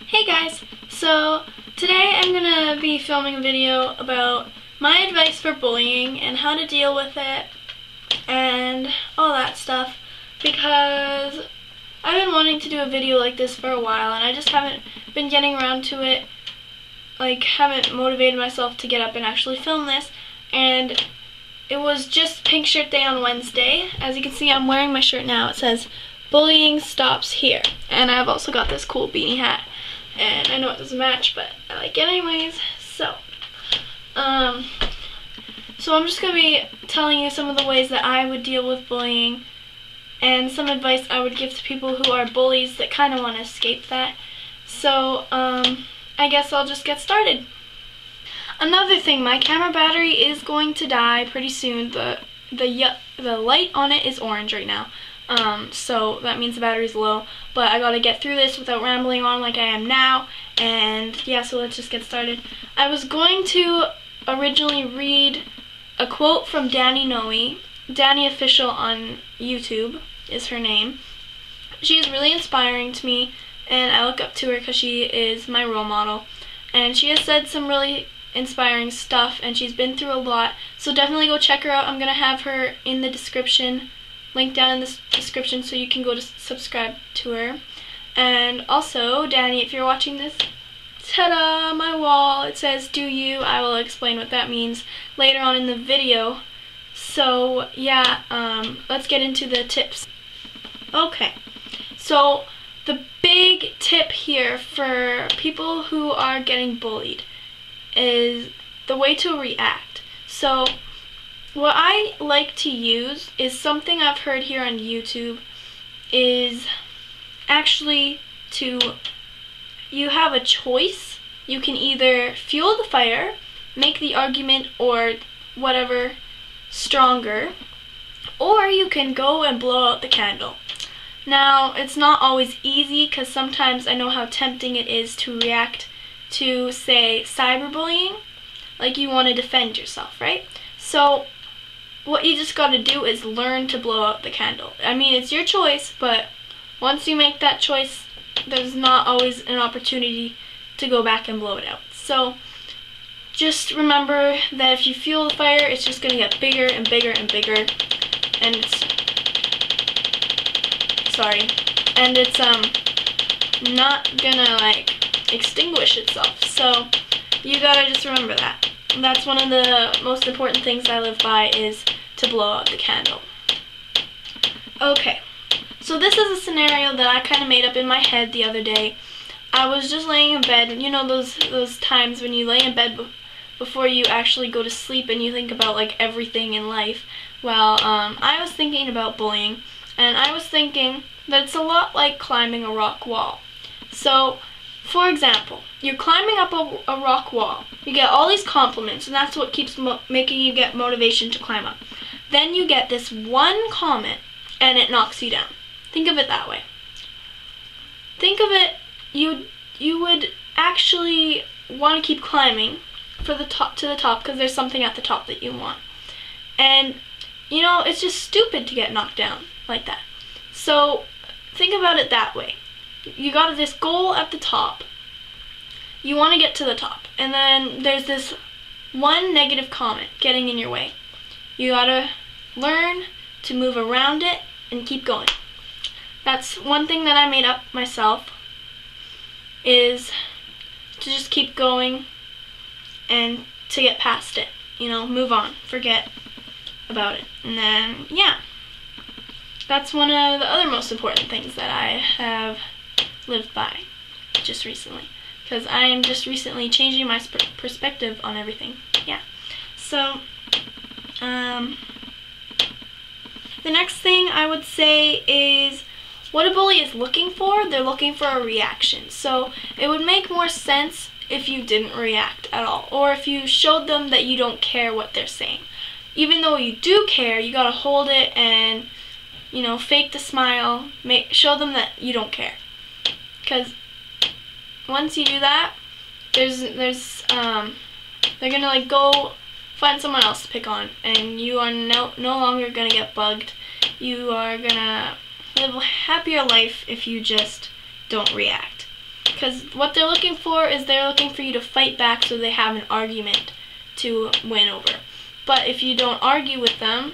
Hey guys, so today I'm gonna be filming a video about my advice for bullying and how to deal with it and all that stuff, because I've been wanting to do a video like this for a while and I just haven't been getting around to it, haven't motivated myself to get up and actually film this. And it was just Pink Shirt Day on Wednesday. As you can see, I'm wearing my shirt now. It says bullying stops here, and I've also got this cool beanie hat, and I know it doesn't match, but I like it anyways. So I'm just gonna be telling you some of the ways that I would deal with bullying and some advice I would give to people who are bullies that kind of want to escape that. So I guess I'll just get started. Another thing, my camera battery is going to die pretty soon. The light on it is orange right now. So that means the battery's low, but I gotta get through this without rambling on like I am now. And yeah, so let's just get started. I was going to originally read a quote from Danny Noe. Danny Official on YouTube is her name. She is really inspiring to me, and I look up to her because she is my role model. And she has said some really inspiring stuff, and she's been through a lot, so definitely go check her out. I'm gonna have her in the description, link down in the description, so you can go to subscribe to her. And also, Danny, if you're watching this, ta-da, my wall, it says do you. I will explain what that means later on in the video. So yeah, let's get into the tips. Okay, so the big tip here for people who are getting bullied is the way to react. So what I like to use is something I've heard here on YouTube, is actually you have a choice. You can either fuel the fire, make the argument or whatever stronger, or you can go and blow out the candle. Now, it's not always easy, because sometimes I know how tempting it is to react to, say, cyberbullying. Like, you want to defend yourself, right? So what you just got to do is learn to blow out the candle. I mean, it's your choice, but once you make that choice, there's not always an opportunity to go back and blow it out. So just remember that if you fuel the fire, it's just going to get bigger and bigger and bigger, and it's not gonna extinguish itself. So you gotta just remember that. That's one of the most important things I live by, is to blow out the candle. Okay, so this is a scenario that I kind of made up in my head the other day. I was just laying in bed. You know those times when you lay in bed before you actually go to sleep and you think about everything in life? Well, I was thinking about bullying, and I was thinking that it's a lot like climbing a rock wall. So, for example, you're climbing up a rock wall. You get all these compliments, and that's what keeps making you get motivation to climb up. Then you get this one comment, and it knocks you down. Think of it that way. Think of it, you would actually want to keep climbing to the top, because there's something at the top that you want. And, you know, it's just stupid to get knocked down like that. So think about it that way. You got this goal at the top. You want to get to the top. And then there's this one negative comment getting in your way. You gotta learn to move around it and keep going. That's one thing that I made up myself, is to just keep going and to get past it. You know, move on. Forget about it. And then, yeah. That's one of the other most important things that I have lived by just recently, because I am just recently changing my perspective on everything. Yeah. So the next thing I would say is what a bully is looking for. They're looking for a reaction. So it would make more sense if you didn't react at all, or if you showed them that you don't care what they're saying. Even though you do care, you gotta hold it and, you know, fake the smile, show them that you don't care. Because once you do that, they're gonna go find someone else to pick on, and you are no longer gonna get bugged. You are gonna live a happier life if you just don't react. Because what they're looking for is they're looking for you to fight back so they have an argument to win over. But if you don't argue with them,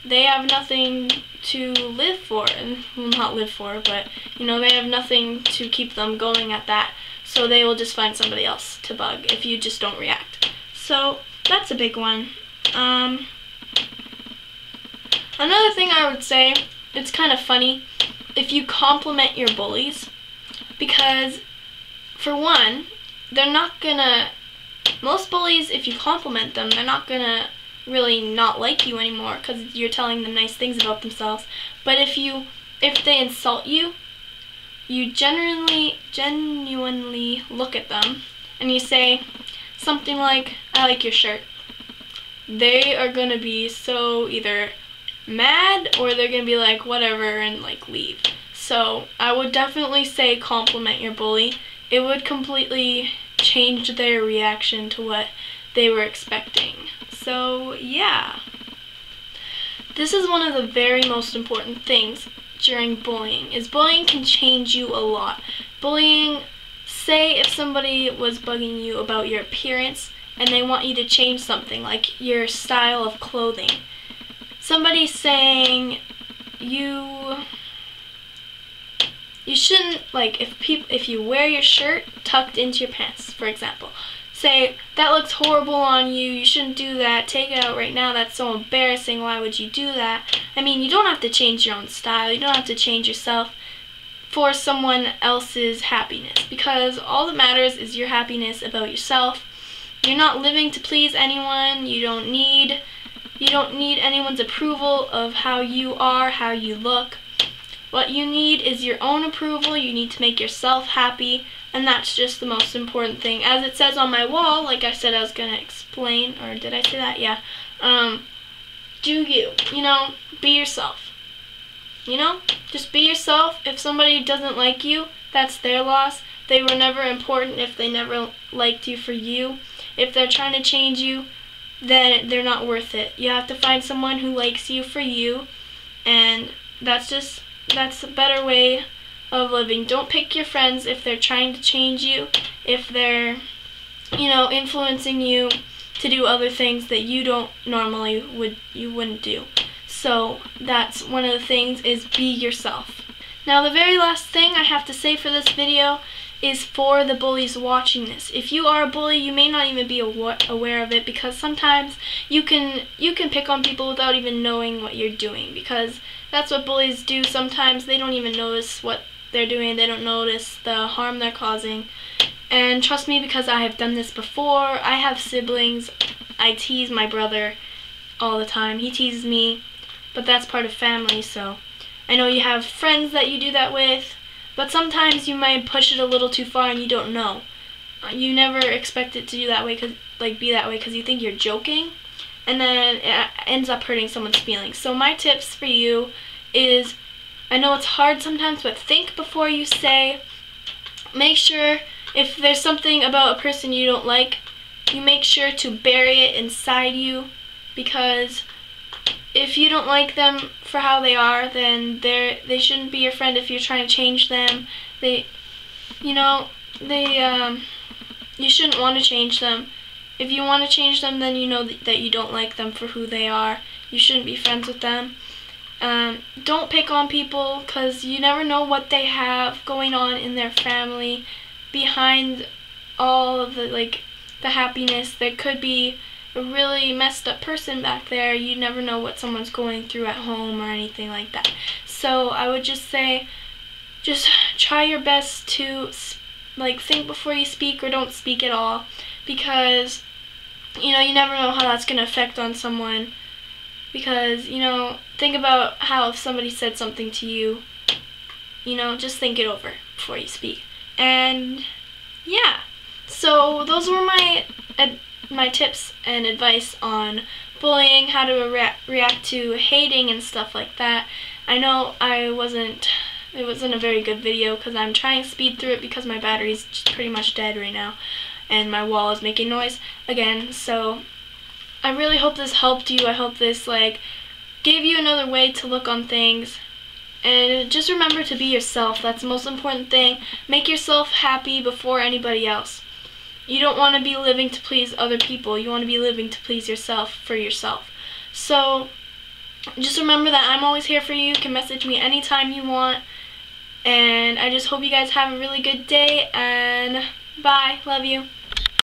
they have nothing to live for, and well, not live for, but you know, they have nothing to keep them going at that, so they will just find somebody else to bug if you just don't react. So that's a big one. Another thing I would say, it's kind of funny if you compliment your bullies, because for one, they're not gonna, most bullies, if you compliment them, they're not gonna really not like you anymore because you're telling them nice things about themselves. But if they insult you, you genuinely look at them and you say something like, "I like your shirt." They are gonna be so either mad or they're gonna be like whatever and like leave. So I would definitely say compliment your bully. It would completely change their reaction to what they were expecting. So yeah, this is one of the very most important things during bullying, is bullying can change you a lot. Bullying, say if somebody was bugging you about your appearance and they want you to change something like your style of clothing. Somebody's saying you shouldn't, like, if you wear your shirt tucked into your pants, for example. Say, "That looks horrible on you, you shouldn't do that, take it out right now, that's so embarrassing, why would you do that?" I mean, you don't have to change your own style, you don't have to change yourself for someone else's happiness, because all that matters is your happiness about yourself. You're not living to please anyone, you don't need anyone's approval of how you are, how you look. What you need is your own approval. You need to make yourself happy, and that's just the most important thing. As it says on my wall, like I said I was going to explain, or did I say that? Yeah. Do you, be yourself. Just be yourself. If somebody doesn't like you, that's their loss. They were never important if they never liked you for you. If they're trying to change you, then they're not worth it. You have to find someone who likes you for you, and that's a better way of living. Don't pick your friends if they're trying to change you, if they're, influencing you to do other things that you don't normally wouldn't do. So that's one of the things, is be yourself. Now the very last thing I have to say for this video is for the bullies watching this. If you are a bully, you may not even be aware of it, because sometimes you can pick on people without even knowing what you're doing, because that's what bullies do. Sometimes they don't even notice what they're doing. They don't notice the harm they're causing. And trust me, because I have done this before. I have siblings. I tease my brother all the time. He teases me, but that's part of family, so I know you have friends that you do that with, but sometimes you might push it a little too far and you don't know. You never expect it to do that way, be that way, because you think you're joking, and then it ends up hurting someone's feelings. So my tips for you is, I know it's hard sometimes, but think before you say. Make sure if there's something about a person you don't like, you make sure to bury it inside you, because if you don't like them for how they are, then they shouldn't be your friend. If you're trying to change them, you shouldn't want to change them. If you want to change them, then you know that you don't like them for who they are. You shouldn't be friends with them. Don't pick on people, because you never know what they have going on in their family behind all of the happiness. There could be a really messed up person back there. You never know what someone's going through at home or anything like that. So I would just say, just try your best to think before you speak, or don't speak at all, because you never know how that's going to affect on someone. Because think about how if somebody said something to you, just think it over before you speak. And yeah, so those were my tips and advice on bullying, how to react to hating and stuff like that. I know it wasn't a very good video, because I'm trying to speed through it because my battery's pretty much dead right now and my wall is making noise again. So I really hope this helped you. I hope this gave you another way to look on things. And just remember to be yourself. That's the most important thing. Make yourself happy before anybody else. You don't want to be living to please other people. You want to be living to please yourself for yourself. So just remember that I'm always here for you. You can message me anytime you want. And I just hope you guys have a really good day. And bye. Love you.